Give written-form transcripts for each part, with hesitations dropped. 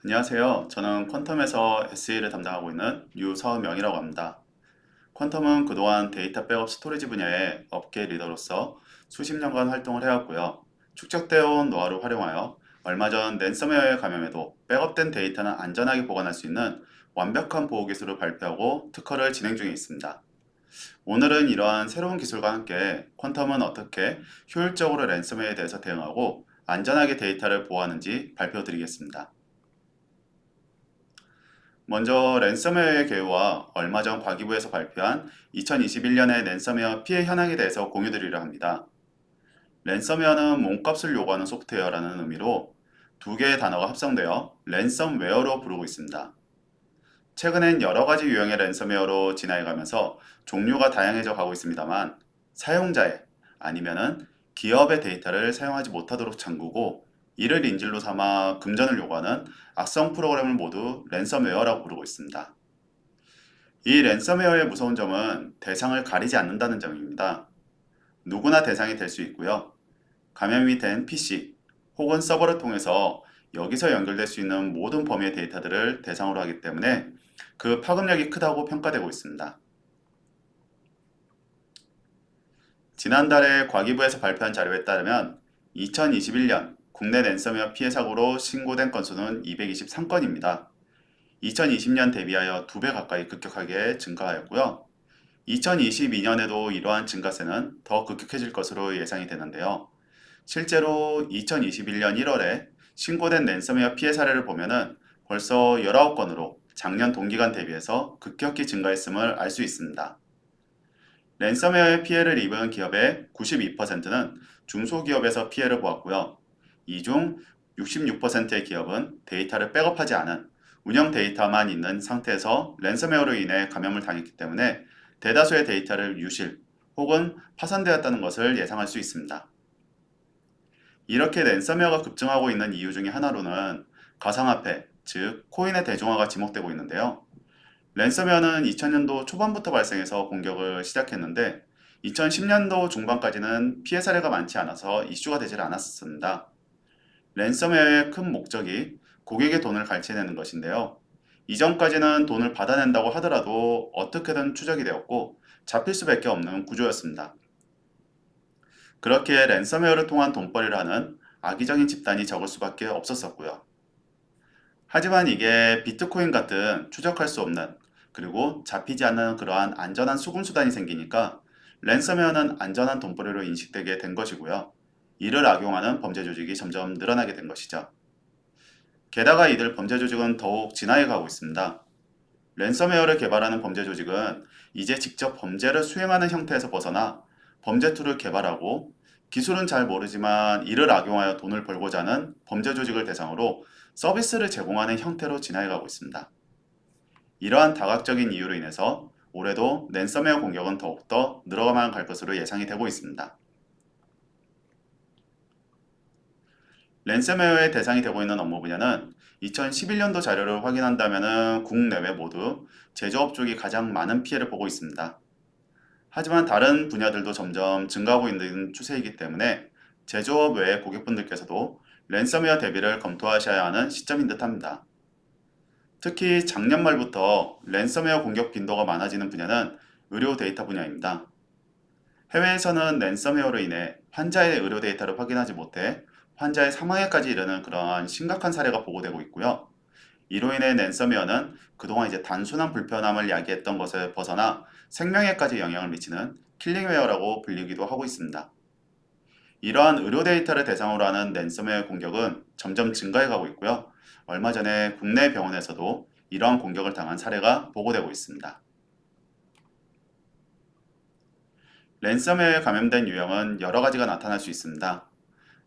안녕하세요. 저는 퀀텀에서 SE를 담당하고 있는 유서명이라고 합니다. 퀀텀은 그동안 데이터 백업 스토리지 분야의 업계 리더로서 수십 년간 활동을 해왔고요. 축적되어 온 노하우를 활용하여 얼마 전 랜섬웨어에 감염해도 백업된 데이터는 안전하게 보관할 수 있는 완벽한 보호 기술을 발표하고 특허를 진행 중에 있습니다. 오늘은 이러한 새로운 기술과 함께 퀀텀은 어떻게 효율적으로 랜섬웨어에 대해서 대응하고 안전하게 데이터를 보호하는지 발표드리겠습니다. 먼저 랜섬웨어의 개요와 얼마 전 과기부에서 발표한 2021년의 랜섬웨어 피해 현황에 대해서 공유드리려 합니다. 랜섬웨어는 몸값을 요구하는 소프트웨어라는 의미로 두 개의 단어가 합성되어 랜섬웨어로 부르고 있습니다. 최근엔 여러 가지 유형의 랜섬웨어로 진화해가면서 종류가 다양해져 가고 있습니다만 사용자의 아니면은 기업의 데이터를 사용하지 못하도록 잠그고 이를 인질로 삼아 금전을 요구하는 악성 프로그램을 모두 랜섬웨어라고 부르고 있습니다. 이 랜섬웨어의 무서운 점은 대상을 가리지 않는다는 점입니다. 누구나 대상이 될 수 있고요. 감염이 된 PC 혹은 서버를 통해서 여기서 연결될 수 있는 모든 범위의 데이터들을 대상으로 하기 때문에 그 파급력이 크다고 평가되고 있습니다. 지난달에 과기부에서 발표한 자료에 따르면 2021년 국내 랜섬웨어 피해 사고로 신고된 건수는 223건입니다. 2020년 대비하여 2배 가까이 급격하게 증가하였고요. 2022년에도 이러한 증가세는 더 급격해질 것으로 예상이 되는데요. 실제로 2021년 1월에 신고된 랜섬웨어 피해 사례를 보면은 벌써 19건으로 작년 동기간 대비해서 급격히 증가했음을 알 수 있습니다. 랜섬웨어의 피해를 입은 기업의 92%는 중소기업에서 피해를 보았고요. 이 중 66%의 기업은 데이터를 백업하지 않은 운영 데이터만 있는 상태에서 랜섬웨어로 인해 감염을 당했기 때문에 대다수의 데이터를 유실 혹은 파산되었다는 것을 예상할 수 있습니다. 이렇게 랜섬웨어가 급증하고 있는 이유 중에 하나로는 가상화폐, 즉 코인의 대중화가 지목되고 있는데요. 랜섬웨어는 2000년도 초반부터 발생해서 공격을 시작했는데 2010년도 중반까지는 피해 사례가 많지 않아서 이슈가 되질 않았습니다. 랜섬웨어의 큰 목적이 고객의 돈을 갈취해내는 것인데요. 이전까지는 돈을 받아낸다고 하더라도 어떻게든 추적이 되었고 잡힐 수밖에 없는 구조였습니다. 그렇게 랜섬웨어를 통한 돈벌이를 하는 악의적인 집단이 적을 수밖에 없었었고요. 하지만 이게 비트코인 같은 추적할 수 없는 그리고 잡히지 않는 그러한 안전한 수금 수단이 생기니까 랜섬웨어는 안전한 돈벌이로 인식되게 된 것이고요. 이를 악용하는 범죄 조직이 점점 늘어나게 된 것이죠. 게다가 이들 범죄 조직은 더욱 진화해 가고 있습니다. 랜섬웨어를 개발하는 범죄 조직은 이제 직접 범죄를 수행하는 형태에서 벗어나 범죄 툴을 개발하고 기술은 잘 모르지만 이를 악용하여 돈을 벌고자 하는 범죄 조직을 대상으로 서비스를 제공하는 형태로 진화해 가고 있습니다. 이러한 다각적인 이유로 인해서 올해도 랜섬웨어 공격은 더욱더 늘어가만 갈 것으로 예상이 되고 있습니다. 랜섬웨어의 대상이 되고 있는 업무 분야는 2011년도 자료를 확인한다면 국내외 모두 제조업 쪽이 가장 많은 피해를 보고 있습니다. 하지만 다른 분야들도 점점 증가하고 있는 추세이기 때문에 제조업 외의 고객분들께서도 랜섬웨어 대비를 검토하셔야 하는 시점인 듯합니다. 특히 작년 말부터 랜섬웨어 공격 빈도가 많아지는 분야는 의료 데이터 분야입니다. 해외에서는 랜섬웨어로 인해 환자의 의료 데이터를 확인하지 못해 환자의 사망에까지 이르는 그러한 심각한 사례가 보고되고 있고요. 이로 인해 랜섬웨어는 그동안 이제 단순한 불편함을 야기했던 것을 벗어나 생명에까지 영향을 미치는 킬링웨어라고 불리기도 하고 있습니다. 이러한 의료 데이터를 대상으로 하는 랜섬웨어 공격은 점점 증가해 가고 있고요. 얼마 전에 국내 병원에서도 이러한 공격을 당한 사례가 보고되고 있습니다. 랜섬웨어에 감염된 유형은 여러 가지가 나타날 수 있습니다.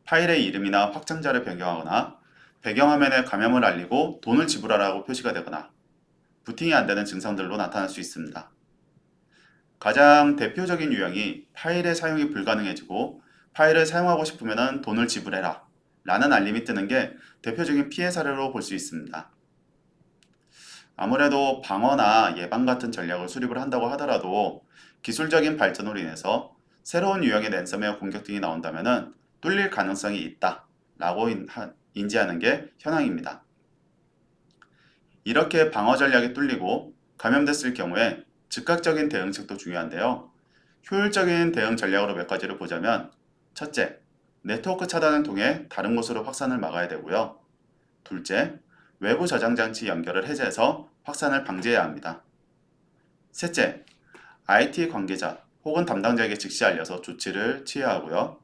파일의 이름이나 확장자를 변경하거나 배경화면에 감염을 알리고 돈을 지불하라고 표시가 되거나 부팅이 안 되는 증상들로 나타날 수 있습니다. 가장 대표적인 유형이 파일의 사용이 불가능해지고 파일을 사용하고 싶으면 돈을 지불해라 라는 알림이 뜨는 게 대표적인 피해 사례로 볼 수 있습니다. 아무래도 방어나 예방 같은 전략을 수립을 한다고 하더라도 기술적인 발전으로 인해서 새로운 유형의 랜섬웨어 공격 등이 나온다면 뚫릴 가능성이 있다 라고 인지하는 게 현황입니다. 이렇게 방어 전략이 뚫리고 감염됐을 경우에 즉각적인 대응책도 중요한데요. 효율적인 대응 전략으로 몇 가지를 보자면 첫째, 네트워크 차단을 통해 다른 곳으로 확산을 막아야 되고요. 둘째, 외부 저장 장치 연결을 해제해서 확산을 방지해야 합니다. 셋째, IT 관계자 혹은 담당자에게 즉시 알려서 조치를 취해야 하고요.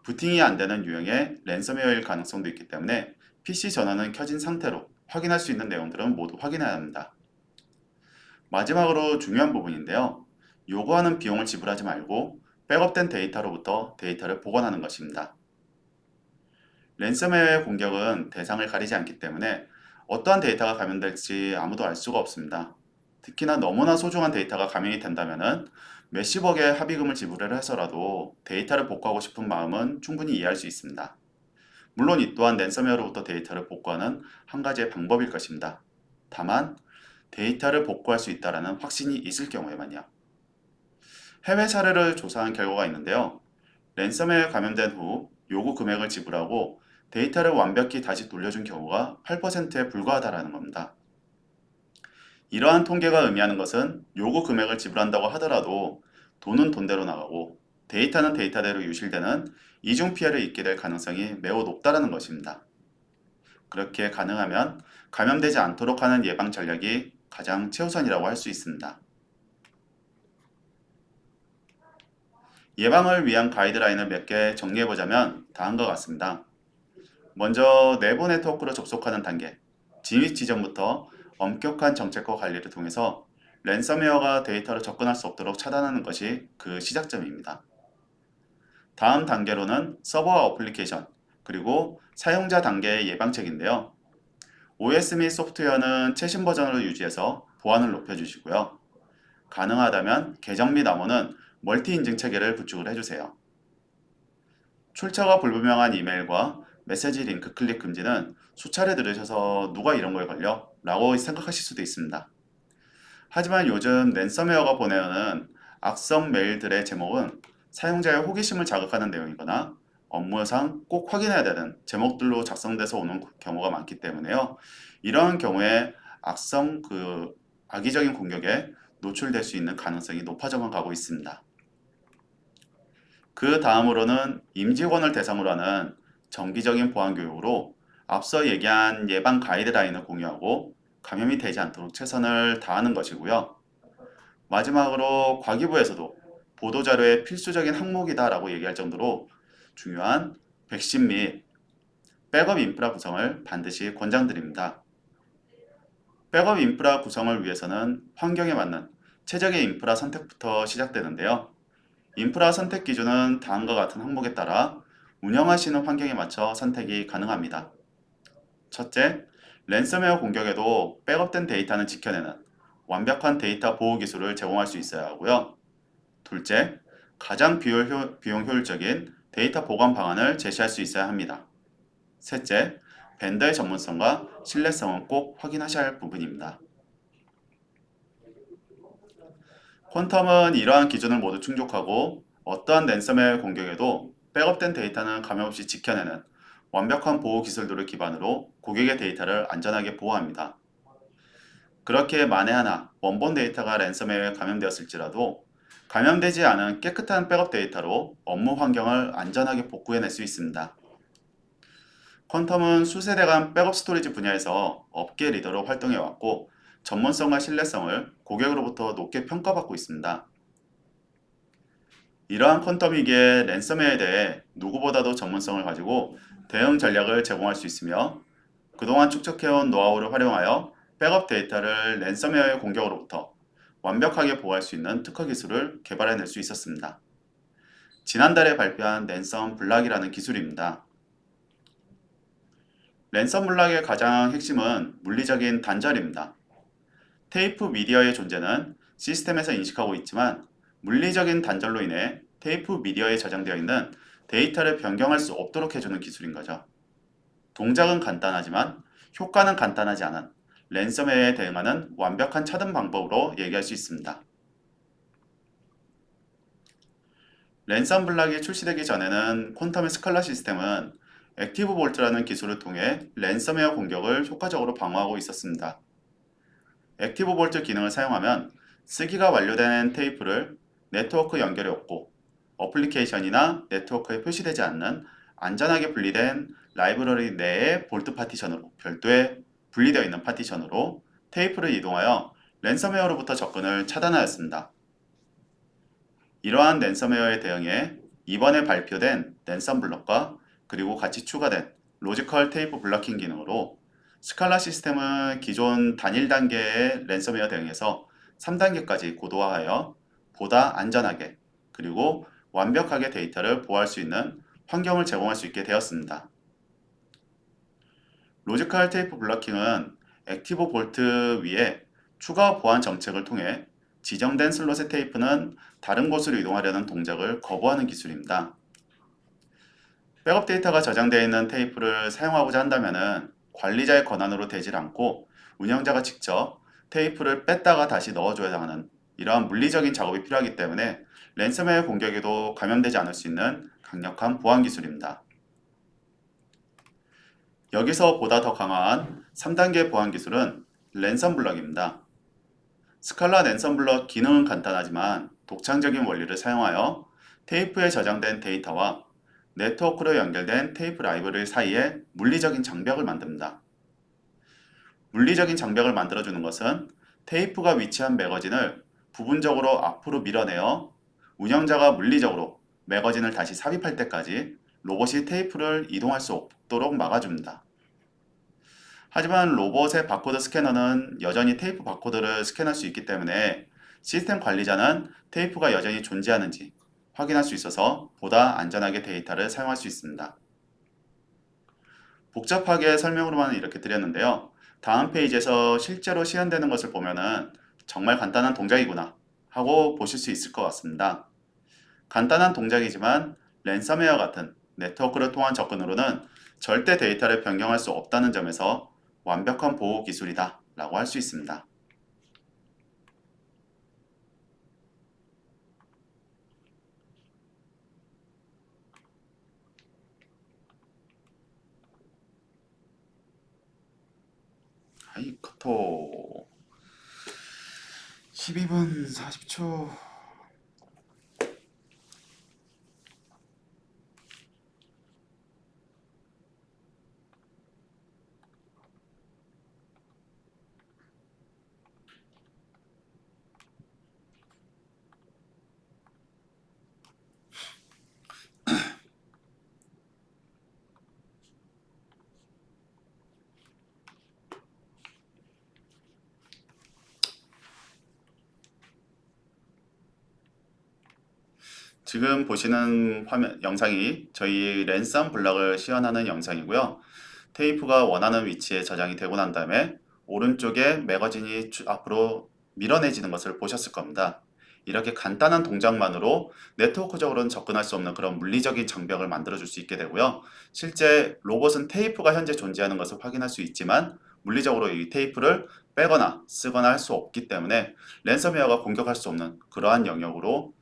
부팅이 안 되는 유형의 랜섬웨어일 가능성도 있기 때문에 PC 전원은 켜진 상태로 확인할 수 있는 내용들은 모두 확인해야 합니다. 마지막으로 중요한 부분인데요. 요구하는 비용을 지불하지 말고 백업된 데이터로부터 데이터를 복원하는 것입니다. 랜섬웨어의 공격은 대상을 가리지 않기 때문에 어떠한 데이터가 감염될지 아무도 알 수가 없습니다. 특히나 너무나 소중한 데이터가 감염이 된다면 몇십억의 합의금을 지불을 해서라도 데이터를 복구하고 싶은 마음은 충분히 이해할 수 있습니다. 물론 이 또한 랜섬웨어로부터 데이터를 복구하는 한 가지의 방법일 것입니다. 다만 데이터를 복구할 수 있다는 확신이 있을 경우에만요. 해외 사례를 조사한 결과가 있는데요. 랜섬웨어에 감염된 후 요구 금액을 지불하고 데이터를 완벽히 다시 돌려준 경우가 8%에 불과하다는 겁니다. 이러한 통계가 의미하는 것은 요구 금액을 지불한다고 하더라도 돈은 돈대로 나가고 데이터는 데이터대로 유실되는 이중 피해를 입게 될 가능성이 매우 높다는 것입니다. 그렇게 가능하면 감염되지 않도록 하는 예방 전략이 가장 최우선이라고 할 수 있습니다. 예방을 위한 가이드라인을 몇 개 정리해보자면 다음과 같습니다. 먼저 내부 네트워크로 접속하는 단계, 진입 지점부터 엄격한 정책과 관리를 통해서 랜섬웨어가 데이터로 접근할 수 없도록 차단하는 것이 그 시작점입니다. 다음 단계로는 서버와 어플리케이션, 그리고 사용자 단계의 예방책인데요. OS 및 소프트웨어는 최신 버전으로 유지해서 보안을 높여주시고요. 가능하다면 계정 및 암호는 멀티 인증 체계를 구축을 해주세요. 출처가 불분명한 이메일과 메시지 링크 클릭 금지는 수차례 들으셔서 누가 이런 거에 걸려? 라고 생각하실 수도 있습니다. 하지만 요즘 랜섬웨어가 보내오는 악성 메일들의 제목은 사용자의 호기심을 자극하는 내용이거나 업무상 꼭 확인해야 되는 제목들로 작성돼서 오는 경우가 많기 때문에요. 이런 경우에 악성 악의적인 공격에 노출될 수 있는 가능성이 높아져만 가고 있습니다. 그 다음으로는 임직원을 대상으로 하는 정기적인 보안 교육으로 앞서 얘기한 예방 가이드라인을 공유하고 감염이 되지 않도록 최선을 다하는 것이고요. 마지막으로 과기부에서도 보도자료의 필수적인 항목이다라고 얘기할 정도로 중요한 백신 및 백업 인프라 구성을 반드시 권장드립니다. 백업 인프라 구성을 위해서는 환경에 맞는 최적의 인프라 선택부터 시작되는데요. 인프라 선택 기준은 다음과 같은 항목에 따라 운영하시는 환경에 맞춰 선택이 가능합니다. 첫째, 랜섬웨어 공격에도 백업된 데이터는 지켜내는 완벽한 데이터 보호 기술을 제공할 수 있어야 하고요. 둘째, 가장 비용 효율적인 데이터 보관 방안을 제시할 수 있어야 합니다. 셋째, 벤더의 전문성과 신뢰성은 꼭 확인하셔야 할 부분입니다. 퀀텀은 이러한 기준을 모두 충족하고 어떠한 랜섬웨어 공격에도 백업된 데이터는 감염없이 지켜내는 완벽한 보호 기술들을 기반으로 고객의 데이터를 안전하게 보호합니다. 그렇게 만에 하나 원본 데이터가 랜섬웨어에 감염되었을지라도 감염되지 않은 깨끗한 백업 데이터로 업무 환경을 안전하게 복구해낼 수 있습니다. 퀀텀은 수세대간 백업 스토리지 분야에서 업계 리더로 활동해왔고 전문성과 신뢰성을 고객으로부터 높게 평가받고 있습니다. 이러한 퀀텀이기에 랜섬웨어에 대해 누구보다도 전문성을 가지고 대응 전략을 제공할 수 있으며 그동안 축적해온 노하우를 활용하여 백업 데이터를 랜섬웨어의 공격으로부터 완벽하게 보호할 수 있는 특허 기술을 개발해낼 수 있었습니다. 지난달에 발표한 랜섬 블락이라는 기술입니다. 랜섬 블락의 가장 핵심은 물리적인 단절입니다. 테이프 미디어의 존재는 시스템에서 인식하고 있지만 물리적인 단절로 인해 테이프 미디어에 저장되어 있는 데이터를 변경할 수 없도록 해주는 기술인 거죠. 동작은 간단하지만 효과는 간단하지 않은 랜섬웨어에 대응하는 완벽한 차단 방법으로 얘기할 수 있습니다. 랜섬 블락이 출시되기 전에는 퀀텀의 스칼라 시스템은 액티브 볼트라는 기술을 통해 랜섬웨어 공격을 효과적으로 방어하고 있었습니다. 액티브 볼트 기능을 사용하면 쓰기가 완료된 테이프를 네트워크 연결에 없고 어플리케이션이나 네트워크에 표시되지 않는 안전하게 분리된 라이브러리 내의 볼트 파티션으로 별도의 분리되어 있는 파티션으로 테이프를 이동하여 랜섬웨어로부터 접근을 차단하였습니다. 이러한 랜섬웨어에 대응해 이번에 발표된 랜섬 블럭과 그리고 같이 추가된 로지컬 테이프 블러킹 기능으로 스칼라 시스템은 기존 단일 단계의 랜섬웨어 대응에서 3단계까지 고도화하여 보다 안전하게 그리고 완벽하게 데이터를 보호할 수 있는 환경을 제공할 수 있게 되었습니다. 로지컬 테이프 블러킹은 액티브 볼트 위에 추가 보안 정책을 통해 지정된 슬롯의 테이프는 다른 곳으로 이동하려는 동작을 거부하는 기술입니다. 백업 데이터가 저장되어 있는 테이프를 사용하고자 한다면 관리자의 권한으로 되질 않고 운영자가 직접 테이프를 뺐다가 다시 넣어줘야 하는 이러한 물리적인 작업이 필요하기 때문에 랜섬웨어 공격에도 감염되지 않을 수 있는 강력한 보안 기술입니다. 여기서 보다 더 강한 3단계 보안 기술은 랜섬 블럭입니다. 스칼라 랜섬 블럭 기능은 간단하지만 독창적인 원리를 사용하여 테이프에 저장된 데이터와 네트워크로 연결된 테이프 라이브러리 사이에 물리적인 장벽을 만듭니다. 물리적인 장벽을 만들어주는 것은 테이프가 위치한 매거진을 부분적으로 앞으로 밀어내어 운영자가 물리적으로 매거진을 다시 삽입할 때까지 로봇이 테이프를 이동할 수 없도록 막아줍니다. 하지만 로봇의 바코드 스캐너는 여전히 테이프 바코드를 스캔할 수 있기 때문에 시스템 관리자는 테이프가 여전히 존재하는지 확인할 수 있어서 보다 안전하게 데이터를 사용할 수 있습니다. 복잡하게 설명으로만 이렇게 드렸는데요. 다음 페이지에서 실제로 시연되는 것을 보면은 정말 간단한 동작이구나 하고 보실 수 있을 것 같습니다. 간단한 동작이지만 랜섬웨어 같은 네트워크를 통한 접근으로는 절대 데이터를 변경할 수 없다는 점에서 완벽한 보호 기술이다 라고 할 수 있습니다. 하이 카톡 12분 40초. 지금 보시는 화면 영상이 저희 랜섬 블럭을 시연하는 영상이고요. 테이프가 원하는 위치에 저장이 되고 난 다음에 오른쪽에 매거진이 앞으로 밀어내지는 것을 보셨을 겁니다. 이렇게 간단한 동작만으로 네트워크적으로는 접근할 수 없는 그런 물리적인 장벽을 만들어줄 수 있게 되고요. 실제 로봇은 테이프가 현재 존재하는 것을 확인할 수 있지만 물리적으로 이 테이프를 빼거나 쓰거나 할 수 없기 때문에 랜섬웨어가 공격할 수 없는 그러한 영역으로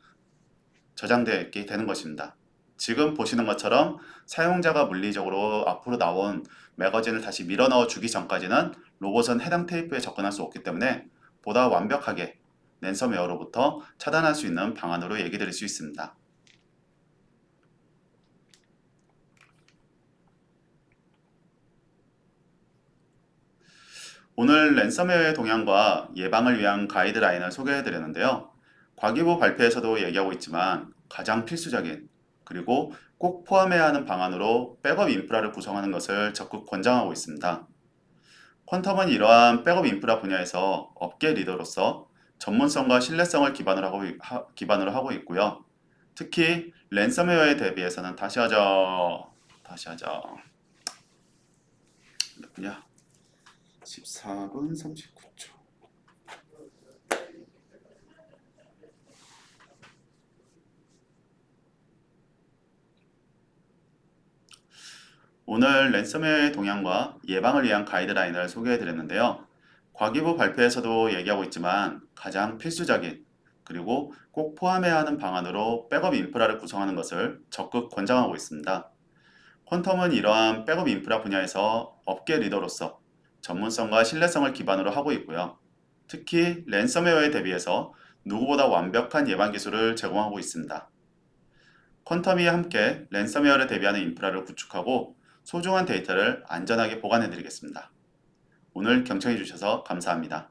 저장되어 있게 되는 것입니다. 지금 보시는 것처럼 사용자가 물리적으로 앞으로 나온 매거진을 다시 밀어넣어 주기 전까지는 로봇은 해당 테이프에 접근할 수 없기 때문에 보다 완벽하게 랜섬웨어로부터 차단할 수 있는 방안으로 얘기 드릴 수 있습니다. 오늘 랜섬웨어의 동향과 예방을 위한 가이드라인을 소개해 드렸는데요. 과기부 발표에서도 얘기하고 있지만 가장 필수적인 그리고 꼭 포함해야 하는 방안으로 백업 인프라를 구성하는 것을 적극 권장하고 있습니다. 퀀텀은 이러한 백업 인프라 분야에서 업계 리더로서 전문성과 신뢰성을 기반으로 하고 있고요. 특히 랜섬웨어에 대비해서는 다시 하자. 몇 분이야? 14분 39초. 오늘 랜섬웨어의 동향과 예방을 위한 가이드라인을 소개해 드렸는데요. 과기부 발표에서도 얘기하고 있지만 가장 필수적인 그리고 꼭 포함해야 하는 방안으로 백업 인프라를 구성하는 것을 적극 권장하고 있습니다. 퀀텀은 이러한 백업 인프라 분야에서 업계 리더로서 전문성과 신뢰성을 기반으로 하고 있고요. 특히 랜섬웨어에 대비해서 누구보다 완벽한 예방 기술을 제공하고 있습니다. 퀀텀이 함께 랜섬웨어를 대비하는 인프라를 구축하고 소중한 데이터를 안전하게 보관해 드리겠습니다. 오늘 경청해 주셔서 감사합니다.